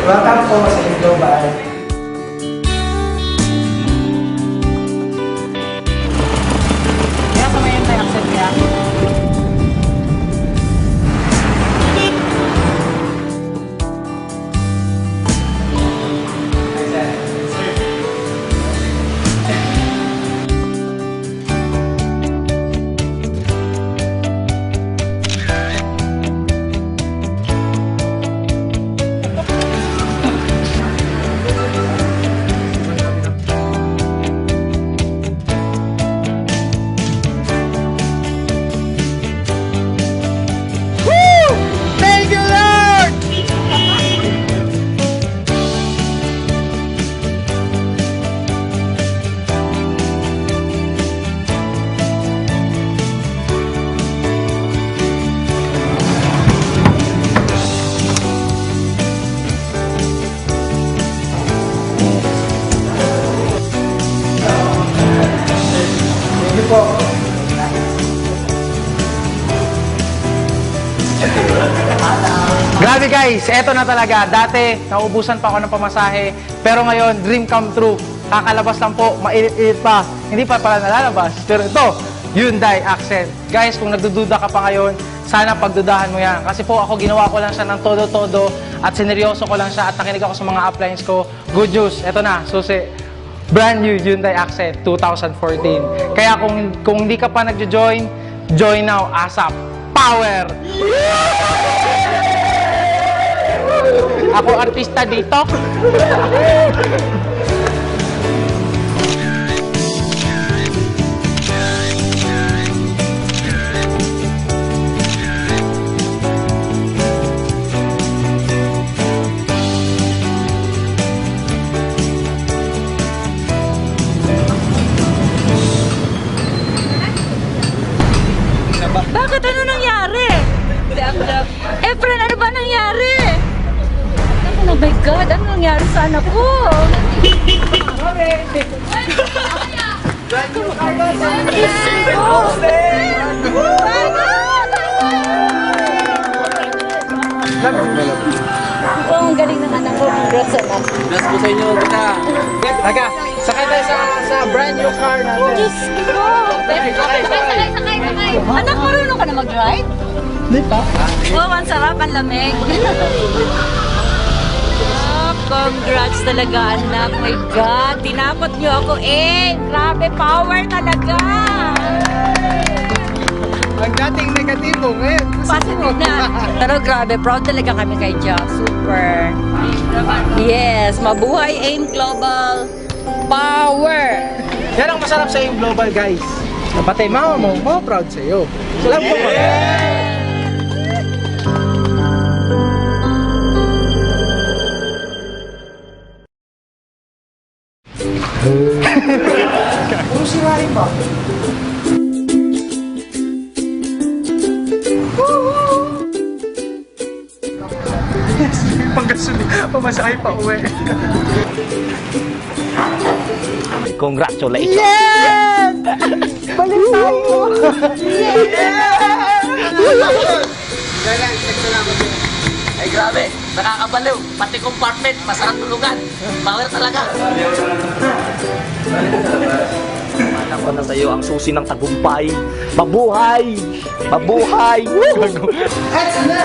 Welcome po sa Global. Kaya kumain tayo accent niya. Grabe guys, eto na talaga. Dati, naubusan pa ako ng pamasahe. Pero ngayon, dream come true. Kakalabas lang po, mainit-init pa. Hindi pa pala nalalabas. Pero ito, Hyundai Accent. Guys, kung nagdududa ka pa ngayon, sana pagdudahan mo yan. Kasi po ako, ginawa ko lang siya ng todo-todo at sineryoso ko lang siya at nakinig ako sa mga uplines ko. Good news, eto na, susi. Brand new Hyundai Accent 2014. Kaya kung hindi ka pa nagjo-join, join now, ASAP. Power! Ako artista dito. Bakit? Ano nangyari? Efren, ano ba nangyari? Oh my God, ano nangyari sa anak ko? Oh, ang galing ng anak ko. Congrats, anak. Congrats po sa inyo, kita. Taga, sakay tayo sa brand new car natin. Diyos ko! Sakay! Anak, marunong ka na mag-ride? Hindi pa. Oh, ang sarap, ang lamig. Oh, congrats talaga, anak. My God, tinakot niyo ako eh. Grabe, power talaga. Ang dating negatibo, ngayon. Positive na. Pero grabe, proud talaga kami kay Jack. Super. Yes, mabuhay AIM Global. Power. Yan ang masarap sa AIM Global, guys. Pati mama mo, proud sa iyo. Alam ko ba? Puro siwain ba? Panggasuli, pamasahe pa uwi. Congratulations! Yes! Balik tayo! Ay grabe, nakakabaliw. Pati compartment, masarap tulugan. Power talaga. Anak ko na sa'yo ang susi ng tagumpay. Mabuhay! Mabuhay! Eto na!